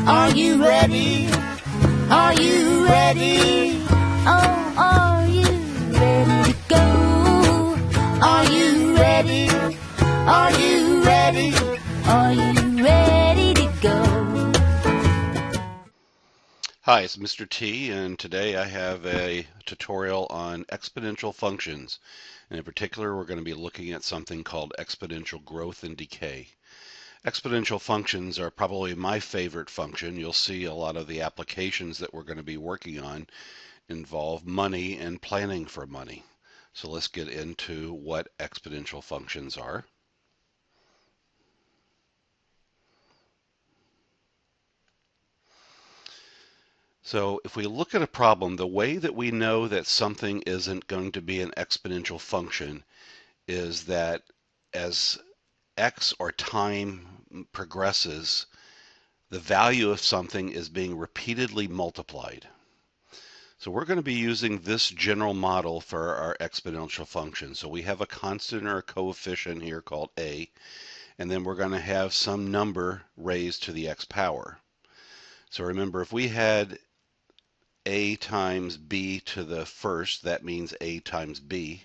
Are you ready? Are you ready? Oh, are you ready to go? Are you ready? Are you ready? Are you ready to go? Hi, it's Mr. T, and today I have a tutorial on exponential functions. And in particular, we're going to be looking at something called exponential growth and decay. Exponential functions are probably my favorite function. You'll see a lot of the applications that we're going to be working on involve money and planning for money. So let's get into what exponential functions are. So if we look at a problem, the way that we know that something isn't going to be an exponential function is that as x or time progresses, the value of something is being repeatedly multiplied. So we're going to be using this general model for our exponential function. So we have a constant or a coefficient here called a, and then we're going to have some number raised to the x power. So remember, if we had a times b to the first, that means a times b.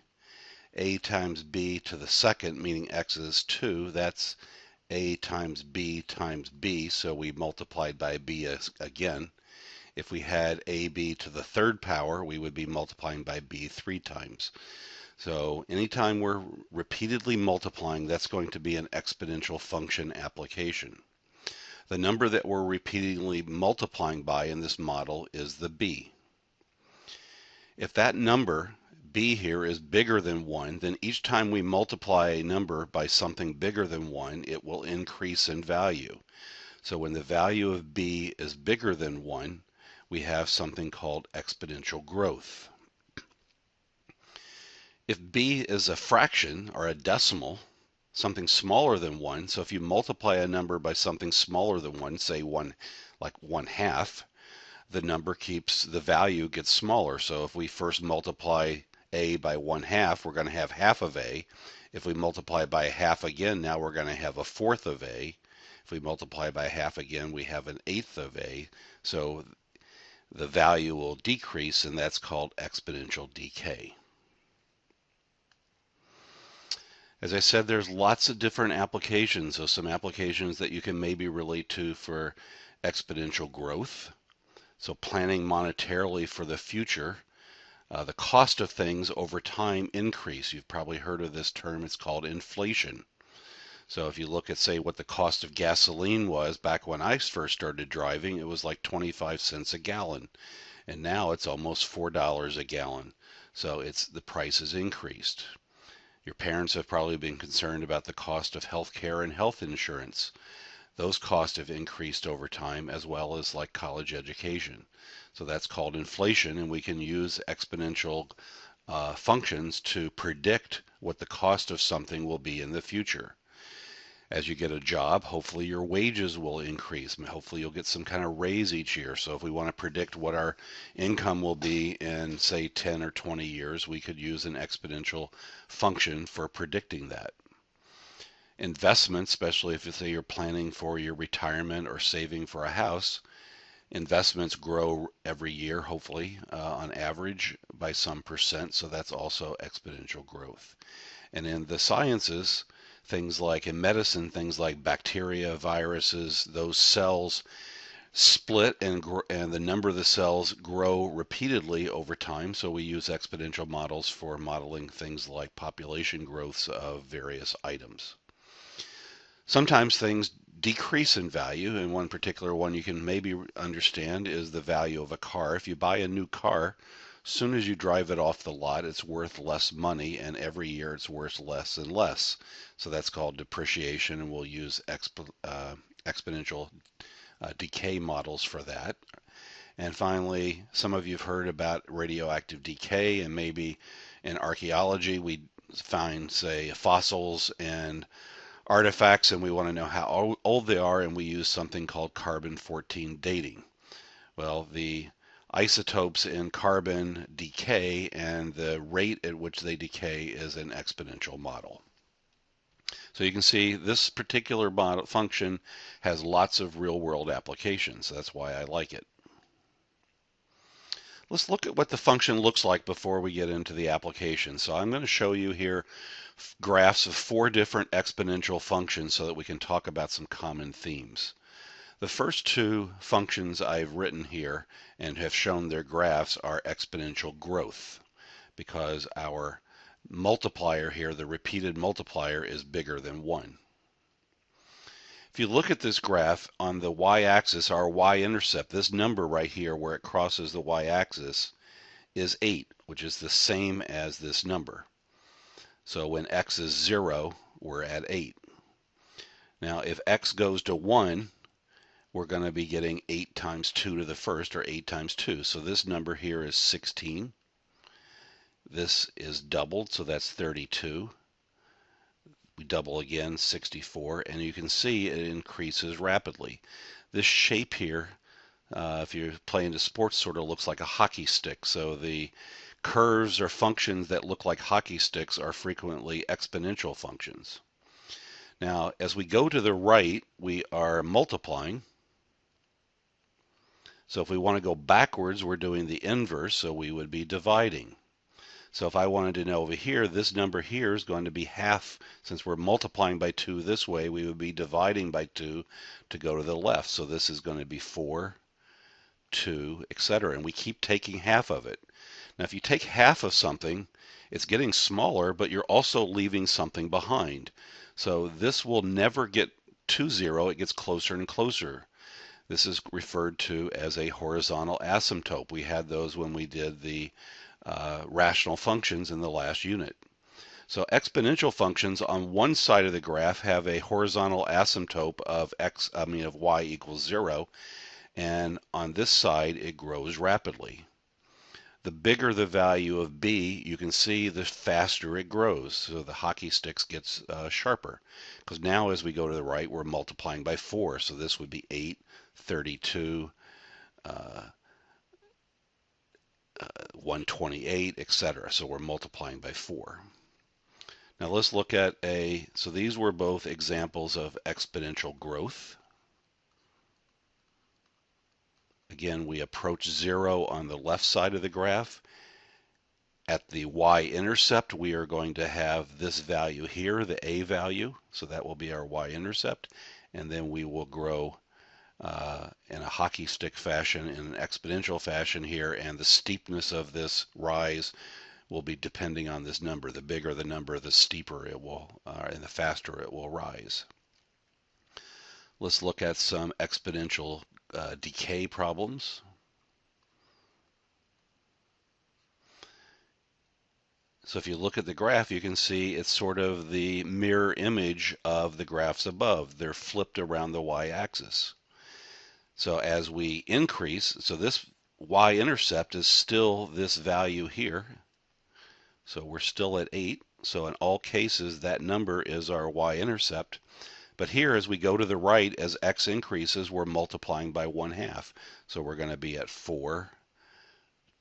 A times b to the second, meaning x is 2, that's a times b, so we multiplied by b again. If we had ab to the third power, we would be multiplying by b 3 times. So anytime we're repeatedly multiplying, that's going to be an exponential function application. The number that we're repeatedly multiplying by in this model is the b. If that number, b here, is bigger than 1, then each time we multiply a number by something bigger than 1, it will increase in value. So when the value of b is bigger than 1, we have something called exponential growth. If b is a fraction or a decimal, something smaller than 1, so if you multiply a number by something smaller than 1, say 1, like 1/2, the value gets smaller. So if we first multiply a by 1/2, we're going to have half of a. If we multiply by half again, now we're going to have a fourth of a. If we multiply by half again, we have an eighth of a. So the value will decrease, and that's called exponential decay. As I said, there's lots of different applications. So some applications that you can maybe relate to for exponential growth. So planning monetarily for the future. The cost of things over time increase. You've probably heard of this term. It's called inflation. So if you look at, say, what the cost of gasoline was back when I first started driving, it was like 25 cents a gallon. And now it's almost $4 a gallon. So the price has increased. Your parents have probably been concerned about the cost of health care and health insurance. Those costs have increased over time, as well as like college education. So that's called inflation, and we can use exponential functions to predict what the cost of something will be in the future. As you get a job, hopefully your wages will increase. Hopefully you'll get some kind of raise each year. So if we want to predict what our income will be in, say, 10 or 20 years, we could use an exponential function for predicting that. Investments, especially if you say you're planning for your retirement or saving for a house, investments grow every year, hopefully, on average by some percent. So that's also exponential growth. And in the sciences, things like in medicine, things like bacteria, viruses, those cells split and the number of the cells grow repeatedly over time. So we use exponential models for modeling things like population growths of various items. Sometimes things decrease in value, and one particular one you can maybe understand is the value of a car. If you buy a new car, as soon as you drive it off the lot, it's worth less money, and every year it's worth less and less. So that's called depreciation, and we'll use exponential decay models for that. And finally, some of you have heard about radioactive decay, and maybe in archaeology we find, say, fossils and artifacts, and we want to know how old they are, and we use something called carbon-14 dating. Well, the isotopes in carbon decay, and the rate at which they decay is an exponential model. So you can see this particular function has lots of real-world applications. That's why I like it. Let's look at what the function looks like before we get into the application. So I'm going to show you here graphs of 4 different exponential functions so that we can talk about some common themes. The first 2 functions I've written here and have shown their graphs are exponential growth, because our multiplier here, the repeated multiplier, is bigger than 1. If you look at this graph on the y-axis, our y-intercept, this number right here where it crosses the y-axis is 8, which is the same as this number. So when x is 0, we're at 8. Now if x goes to 1, we're going to be getting 8 times 2 to the first, or 8 times 2. So this number here is 16. This is doubled, so that's 32. We double again, 64, and you can see it increases rapidly. This shape here, if you're playing the sports, sort of looks like a hockey stick. So the curves or functions that look like hockey sticks are frequently exponential functions. Now, as we go to the right, we are multiplying. So if we want to go backwards, we're doing the inverse, so we would be dividing. So if I wanted to know over here, this number here is going to be half. Since we're multiplying by 2 this way, we would be dividing by 2 to go to the left. So this is going to be 4, 2, etc. And we keep taking half of it. Now if you take half of something, it's getting smaller, but you're also leaving something behind. So this will never get to 0. It gets closer and closer. This is referred to as a horizontal asymptote. We had those when we did the rational functions in the last unit. So exponential functions on one side of the graph have a horizontal asymptote of y equals 0, and on this side it grows rapidly. The bigger the value of b, you can see the faster it grows. So the hockey sticks gets sharper, because now as we go to the right, we're multiplying by 4. So this would be 8, 32, 128, etc. So we're multiplying by 4. Now let's look at so these were both examples of exponential growth. Again, we approach 0 on the left side of the graph. At the y-intercept, we are going to have this value here, the a value, so that will be our y-intercept, and then we will grow in a hockey stick fashion, in an exponential fashion here, and the steepness of this rise will be depending on this number. The bigger the number, the steeper it will, and the faster it will rise. Let's look at some exponential decay problems. So if you look at the graph, you can see it's sort of the mirror image of the graphs above. They're flipped around the y-axis. So as we increase, so this y-intercept is still this value here. So we're still at 8. So in all cases, that number is our y-intercept. But here, as we go to the right, as x increases, we're multiplying by 1/2. So we're going to be at 4,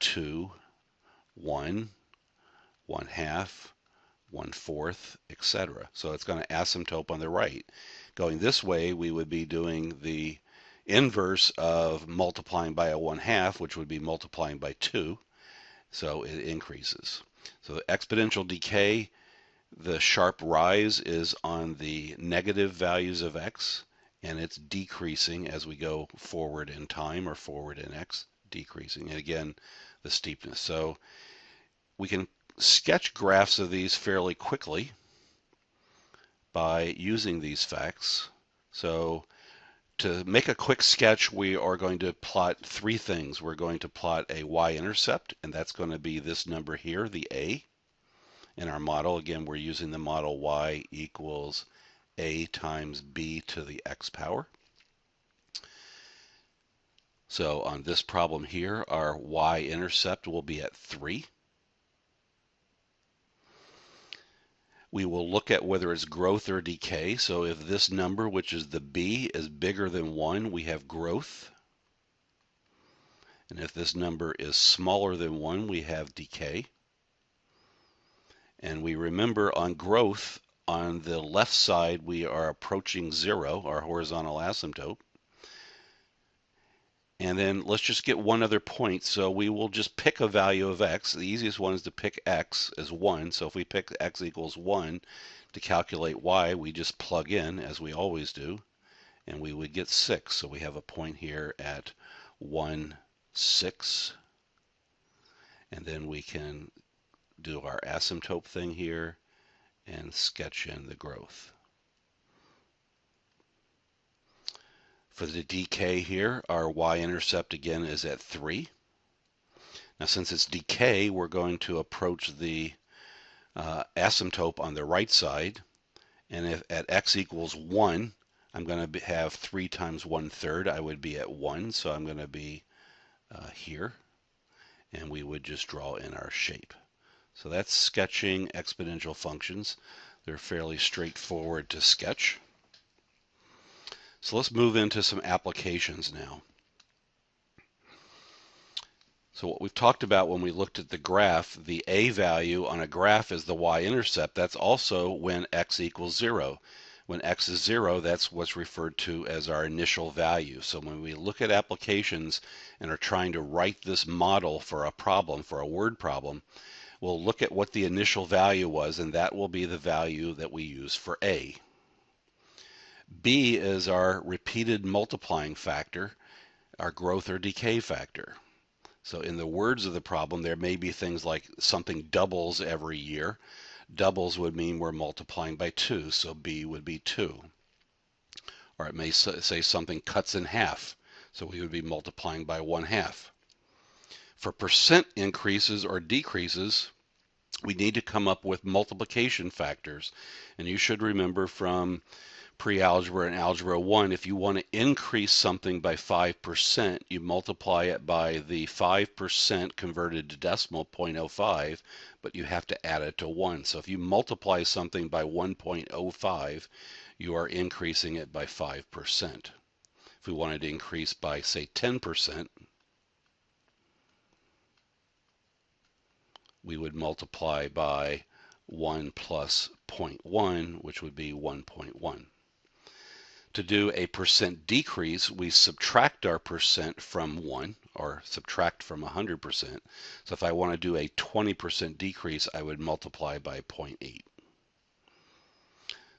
2, 1, 1/2, 1/4, etc. So it's going to asymptote on the right. Going this way, we would be doing the inverse of multiplying by a 1/2, which would be multiplying by 2. So it increases. So the exponential decay, the sharp rise is on the negative values of x, and it's decreasing as we go forward in time, or forward in x, decreasing. And again, the steepness. So we can sketch graphs of these fairly quickly by using these facts. So to make a quick sketch, we are going to plot 3 things. We're going to plot a y-intercept, and that's going to be this number here, the a. In our model, again, we're using the model y equals a times b to the x power. So on this problem here, our y-intercept will be at 3. We will look at whether it's growth or decay. So if this number, which is the b, is bigger than 1, we have growth. And if this number is smaller than 1, we have decay. And we remember on growth, On the left side, we are approaching 0, our horizontal asymptote. And then let's just get one other point. So we will just pick a value of x. The easiest one is to pick x as 1. So if we pick x equals 1 to calculate y, we just plug in, as we always do, and we would get 6. So we have a point here at 1, 6. And then we can do our asymptote thing here and sketch in the growth. For the decay here, our y-intercept again is at 3. Now since it's decay, we're going to approach the asymptote on the right side. And if at x equals 1, I'm going to have 3 times 1/3. I would be at 1, so I'm going to be here. And we would just draw in our shape. So that's sketching exponential functions. They're fairly straightforward to sketch. So let's move into some applications now. So what we've talked about when we looked at the graph, the a value on a graph is the y-intercept. That's also when x equals 0. When x is 0, that's what's referred to as our initial value. So when we look at applications and are trying to write this model for a problem, for a word problem, we'll look at what the initial value was, and that will be the value that we use for a. B is our repeated multiplying factor, our growth or decay factor. So in the words of the problem, there may be things like something doubles every year. Doubles would mean we're multiplying by 2, so B would be 2. Or it may say something cuts in half, so we would be multiplying by 1/2. For percent increases or decreases, we need to come up with multiplication factors. And you should remember from pre-algebra and algebra 1, if you want to increase something by 5%, you multiply it by the 5% converted to decimal, 0.05, but you have to add it to 1. So if you multiply something by 1.05, you are increasing it by 5%. If we wanted to increase by, say, 10%, we would multiply by 1 plus 0.1, which would be 1.1. To do a percent decrease, we subtract our percent from 1, or subtract from 100%. So if I want to do a 20% decrease, I would multiply by 0.8.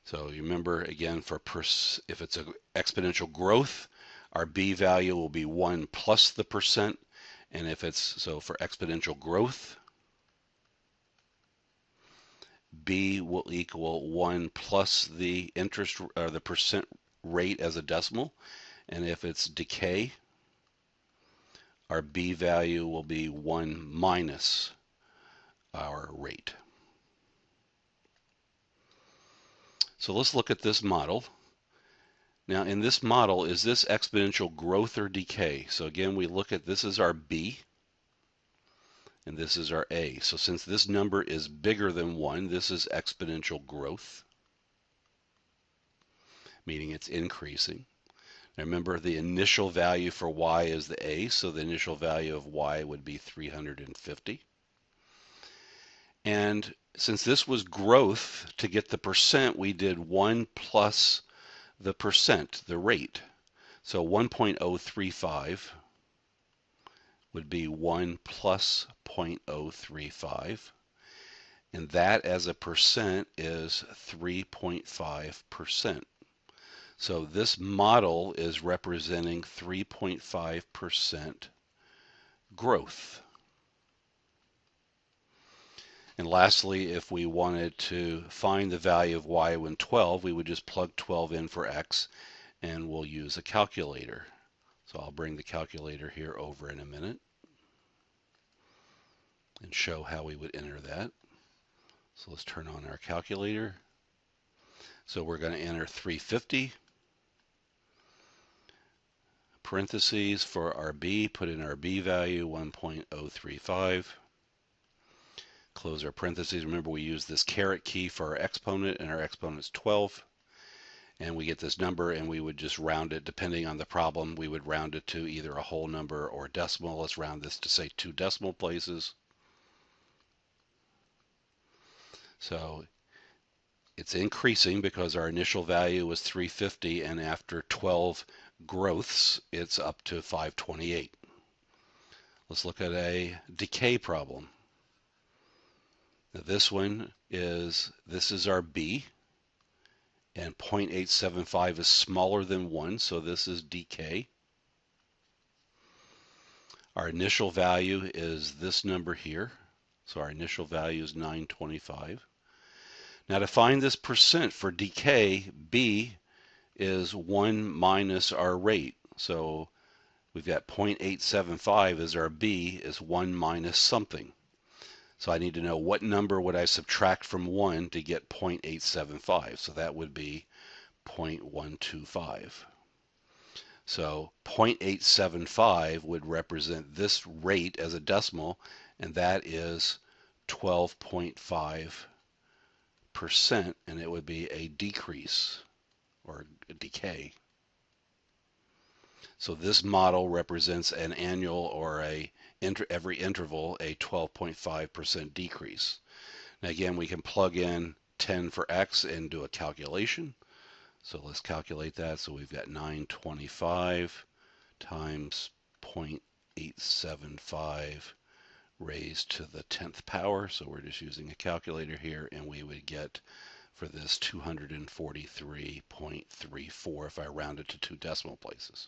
So you remember, again, if it's an exponential growth, our b value will be 1 plus the percent. And if so for exponential growth, b will equal 1 plus the interest or the percent rate as a decimal. And if it's decay, our b value will be 1 minus our rate. So let's look at this model. Now in this model, is this exponential growth or decay? So again, we look at, this is our b and this is our a. So since this number is bigger than 1, this is exponential growth, meaning it's increasing. Now remember, the initial value for y is the a, so the initial value of y would be 350. And since this was growth, to get the percent, we did 1 plus the percent, the rate. So 1.035 would be 1 plus 0.035. And that as a percent is 3.5%. So this model is representing 3.5% growth. And lastly, if we wanted to find the value of y when 12, we would just plug 12 in for x, and we'll use a calculator. So I'll bring the calculator here over in a minute and show how we would enter that. So let's turn on our calculator. So we're going to enter 350. Parentheses for our b, put in our b value, 1.035. Close our parentheses. Remember, we use this caret key for our exponent, and our exponent is 12. And we get this number, and we would just round it. Depending on the problem, we would round it to either a whole number or a decimal. Let's round this to, say, 2 decimal places. So It's increasing because our initial value was 350, and after 12 growths, it's up to 528. Let's look at a decay problem. Now this is our B, and 0.875 is smaller than 1, so this is decay. Our initial value is this number here, so our initial value is 925. Now to find this percent for decay, B is 1 minus our rate. So we've got 0.875 as our B is 1 minus something. So I need to know what number would I subtract from 1 to get 0.875. So that would be 0.125. So 0.875 would represent this rate as a decimal, and that is 12.5%, and it would be a decrease or a decay. So this model represents an annual or every interval a 12.5% decrease. Now again, we can plug in 10 for x and do a calculation. So let's calculate that. So we've got 925 times 0.875 raised to the 10th power. So we're just using a calculator here, and we would get for this 243.34 if I rounded to 2 decimal places.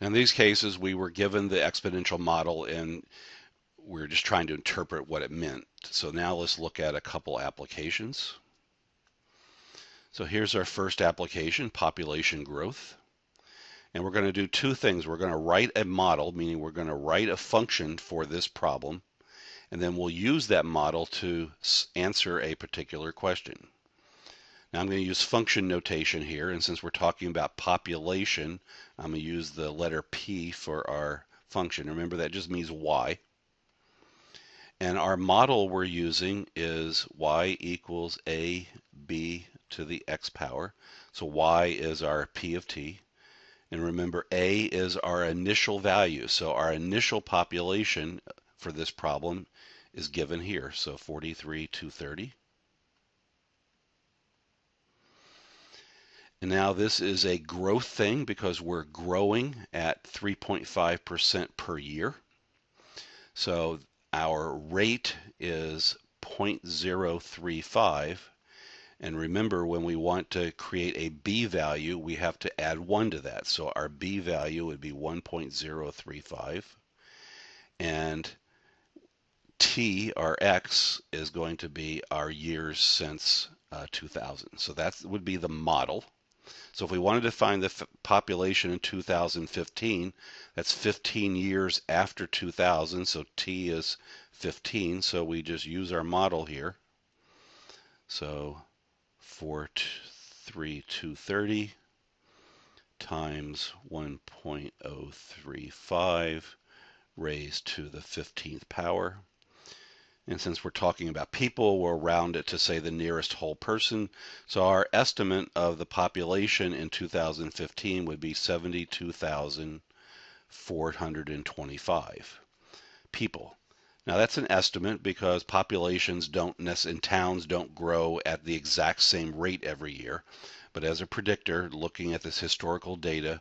Now in these cases, we were given the exponential model and we're just trying to interpret what it meant. So now let's look at a couple applications. So here's our first application, population growth. And we're going to do two things. We're going to write a model, meaning we're going to write a function for this problem, and then we'll use that model to answer a particular question. Now I'm going to use function notation here, and since we're talking about population, I'm going to use the letter P for our function. Remember, that just means y. And our model we're using is y equals a b to the x power. So y is our p of t. And remember, a is our initial value. So our initial population for this problem is given here. So 43,230. And now this is a growth thing because we're growing at 3.5% per year. So our rate is 0.035. And remember, when we want to create a B value, we have to add 1 to that. So our B value would be 1.035. And T, our X, is going to be our years since 2000. So that would be the model. So if we wanted to find the population in 2015, that's 15 years after 2000, so T is 15, so we just use our model here. So 43,230 times 1.035 raised to the 15th power. And since we're talking about people, we'll round it to say the nearest whole person. So our estimate of the population in 2015 would be 72,425 people. Now that's an estimate because populations in towns don't grow at the exact same rate every year. But as a predictor, looking at this historical data,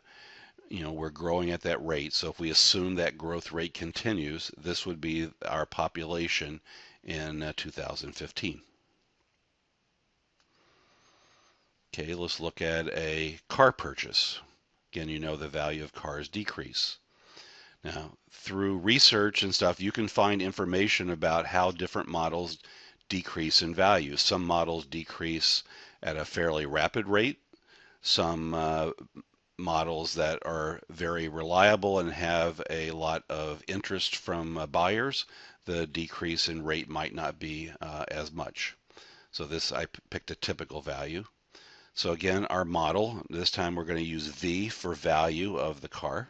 we're growing at that rate. So if we assume that growth rate continues, this would be our population in 2015. Okay, let's look at a car purchase. Again, the value of cars decrease. Now, through research and stuff, you can find information about how different models decrease in value. Some models decrease at a fairly rapid rate. Some models that are very reliable and have a lot of interest from buyers, the decrease in rate might not be as much. So I picked a typical value. So again, our model, this time we're going to use V for value of the car.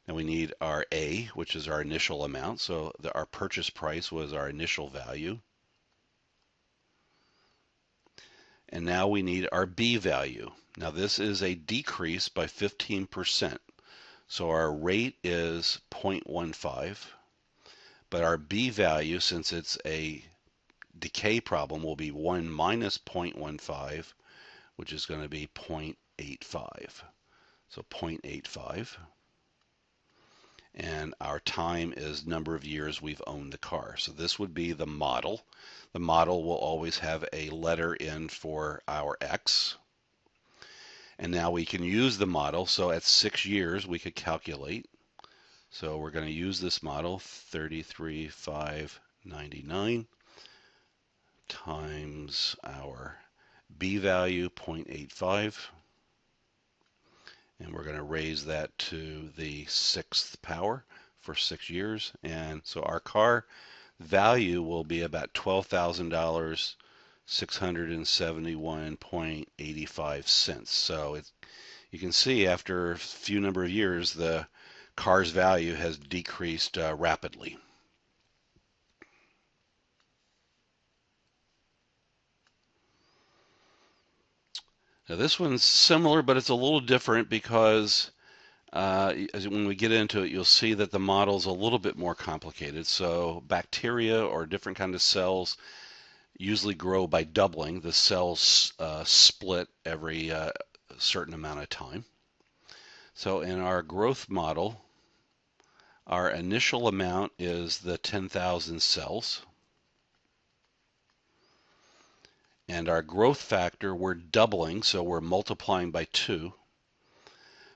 Now we need our A, which is our initial amount. So our purchase price was our initial value. And now we need our B value. Now this is a decrease by 15%. So our rate is 0.15. But our B value, since it's a decay problem will be 1 minus 0.15, which is going to be 0.85. So 0.85. And our time is number of years we've owned the car. So this would be the model. The model will always have a letter in for our X. And now we can use the model. So at 6 years, we could calculate. So we're going to use this model, 33,599 times our B value, 0.85. And we're going to raise that to the 6th power for 6 years. And so our car value will be about $12,000, 671.85 cents. So you can see after a few number of years, the car's value has decreased rapidly. Now this one's similar, but it's a little different because when we get into it, you'll see that the model's a little bit more complicated. So bacteria or different kind of cells usually grow by doubling. The cells split every certain amount of time. So in our growth model, our initial amount is the 10,000 cells. And our growth factor, we're doubling, so we're multiplying by 2.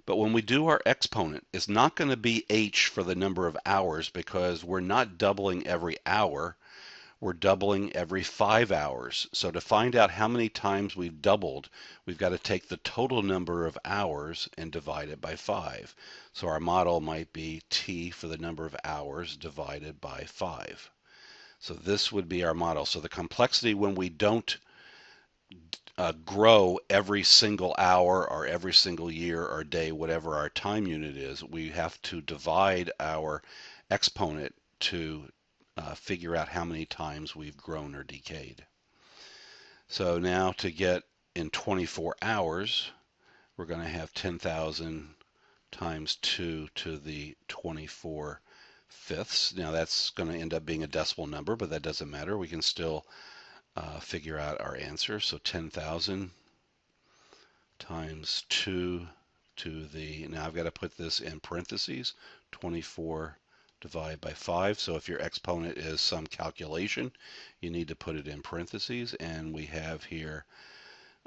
But when we do our exponent, it's not going to be h for the number of hours because we're not doubling every hour. We're doubling every 5 hours. So to find out how many times we've doubled, we've got to take the total number of hours and divide it by 5. So our model might be t for the number of hours divided by 5. So this would be our model. So the complexity when we don't grow every single hour or every single year or day, whatever our time unit is, we have to divide our exponent to figure out how many times we've grown or decayed. So now to get in 24 hours, we're going to have 10,000 times 2 to the 24 fifths. Now that's going to end up being a decimal number, but that doesn't matter. We can still figure out our answer. So 10,000 times 2 to the, now I've got to put this in parentheses, 24 divided by 5. So if your exponent is some calculation, you need to put it in parentheses. And we have here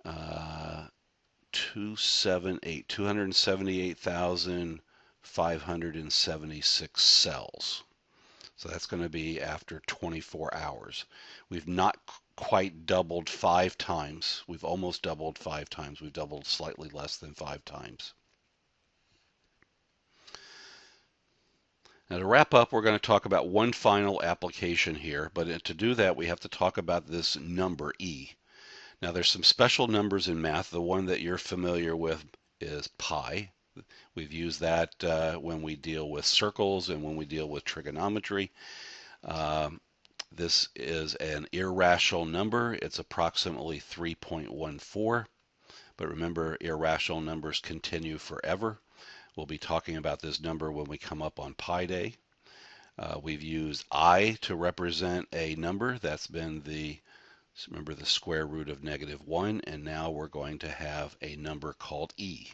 278,576 cells. So that's going to be after 24 hours. We've not quite doubled 5 times. We've almost doubled 5 times. We've doubled slightly less than 5 times. Now to wrap up, we're going to talk about one final application here, but to do that, we have to talk about this number e. Now there's some special numbers in math. The one that you're familiar with is pi. We've used that when we deal with circles and when we deal with trigonometry. This is an irrational number. It's approximately 3.14. But remember, irrational numbers continue forever. We'll be talking about this number when we come up on Pi Day. We've used I to represent a number. That's been remember, the square root of -1. And now we're going to have a number called e.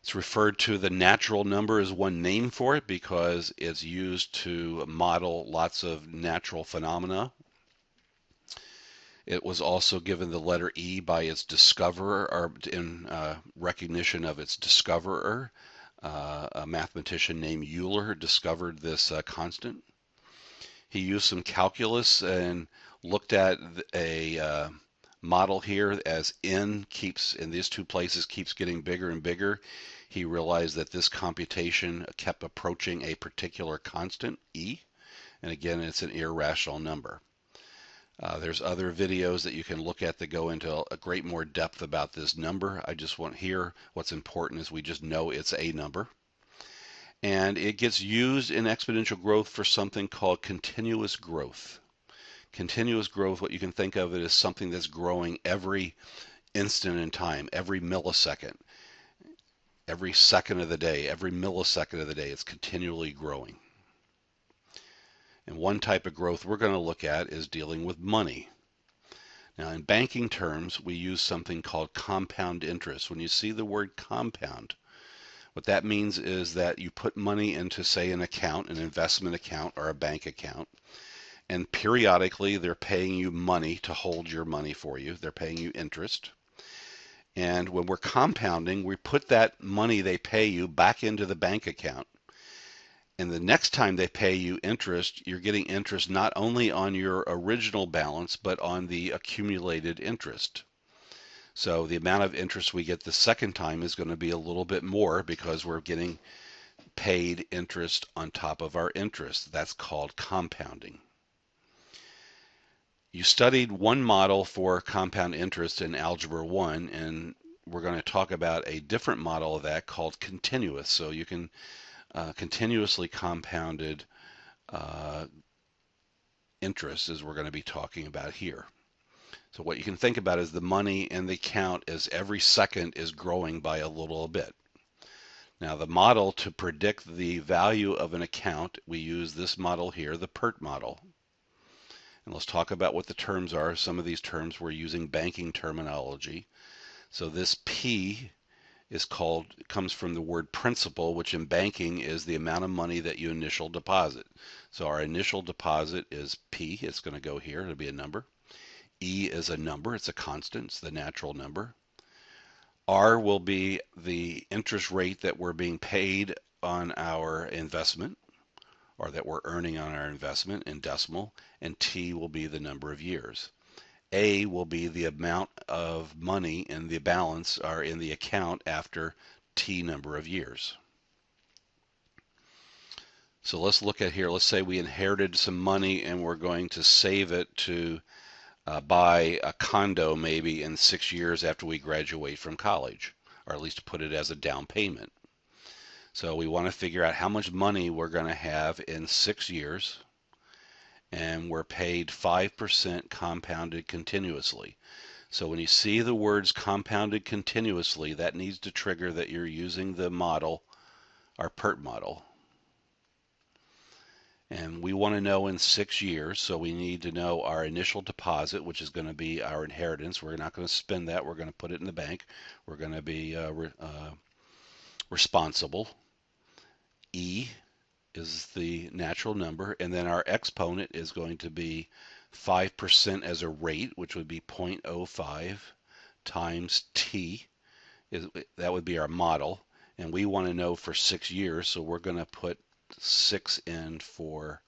It's referred to, the natural number is one name for it because it's used to model lots of natural phenomena. It was also given the letter E by its discoverer, or in recognition of its discoverer. A mathematician named Euler discovered this constant. He used some calculus and looked at a model here as n keeps, in these two places, keeps getting bigger and bigger. He realized that this computation kept approaching a particular constant, e, and again, it's an irrational number. There's other videos that you can look at that go into a great more depth about this number. I just want here, what's important is we just know it's a number. And it gets used in exponential growth for something called continuous growth. Continuous growth, what you can think of it as something that's growing every instant in time, every millisecond, every second of the day, every millisecond of the day, it's continually growing. And one type of growth we're going to look at is dealing with money. Now, in banking terms, we use something called compound interest. When you see the word compound, what that means is that you put money into, say, an account, an investment account or a bank account, and periodically they're paying you money to hold your money for you. They're paying you interest. And when we're compounding, we put that money they pay you back into the bank account. And the next time they pay you interest, you're getting interest not only on your original balance, but on the accumulated interest. So the amount of interest we get the second time is going to be a little bit more because we're getting paid interest on top of our interest. That's called compounding. You studied one model for compound interest in Algebra 1, and we're going to talk about a different model of that called continuous. So you can continuously compounded interest is we're going to be talking about here. So what you can think about is the money in the account as every second is growing by a little bit. Now the model to predict the value of an account, we use this model here, the PERT model. And let's talk about what the terms are. Some of these terms we're using banking terminology. So this P comes from the word principal, which in banking is the amount of money that you initial deposit. So our initial deposit is P. It's going to go here. It'll be a number. E is a number. It's a constant. It's the natural number. R will be the interest rate that we're being paid on our investment, or that we're earning on our investment in decimal, and T will be the number of years. A will be the amount of money in the balance or in the account after T number of years. So let's look at here. Let's say we inherited some money and we're going to save it to buy a condo maybe in 6 years after we graduate from college, or at least put it as a down payment. So we want to figure out how much money we're going to have in 6 years, and we're paid 5% compounded continuously. So when you see the words compounded continuously, that needs to trigger that you're using the model, our PERT model. And we want to know in 6 years, so we need to know our initial deposit, which is going to be our inheritance. We're not going to spend that. We're going to put it in the bank. We're going to be responsible. E is the natural number, and then our exponent is going to be 5% as a rate, which would be 0.05 times T. That would be our model, and we want to know for 6 years, so we're going to put 6 in for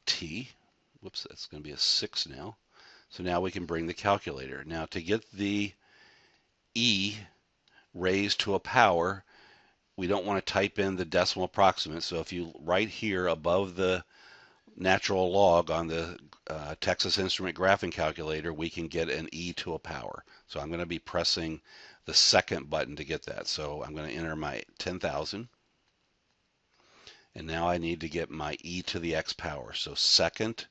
T. Whoops, that's going to be a 6 now. So now we can bring the calculator. Now to get the E raised to a power, we don't want to type in the decimal approximate. So if you right here above the natural log on the Texas Instrument graphing calculator, we can get an E to a power. So I'm going to be pressing the second button to get that. So I'm going to enter my 10,000. And now I need to get my E to the X power. So second,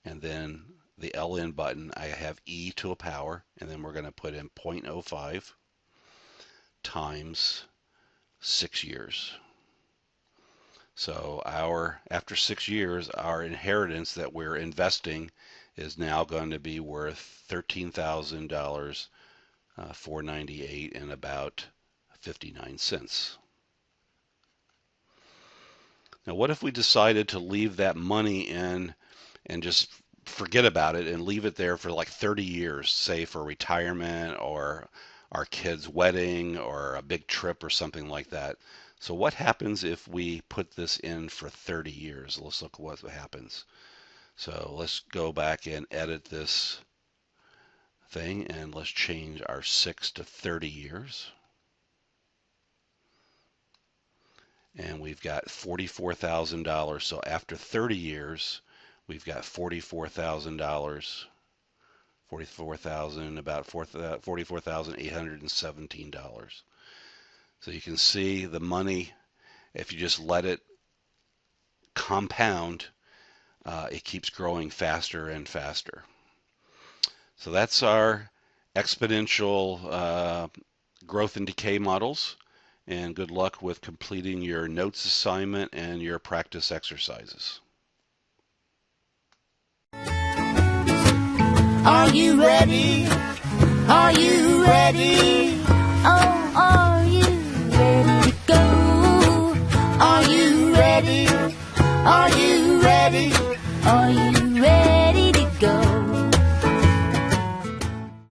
and then the LN button, I have E to a power, and then we're going to put in 0.05 times 6 years. So after 6 years, our inheritance that we're investing is now going to be worth $13,000, $498 and about 59 cents. Now, what if we decided to leave that money in and just forget about it and leave it there for like 30 years, say for retirement or our kid's wedding or a big trip or something like that? So what happens if we put this in for 30 years? Let's look what happens. So let's go back and edit this thing, and let's change our 6 to 30 years. And we've got $44,000. So after 30 years, we've got $44,000, about $44,817. So you can see the money, if you just let it compound, it keeps growing faster and faster. So that's our exponential growth and decay models. and good luck with completing your notes assignment and your practice exercises. Are you ready? Are you ready? Oh, are you ready to go? Are you ready? Are you ready? Are you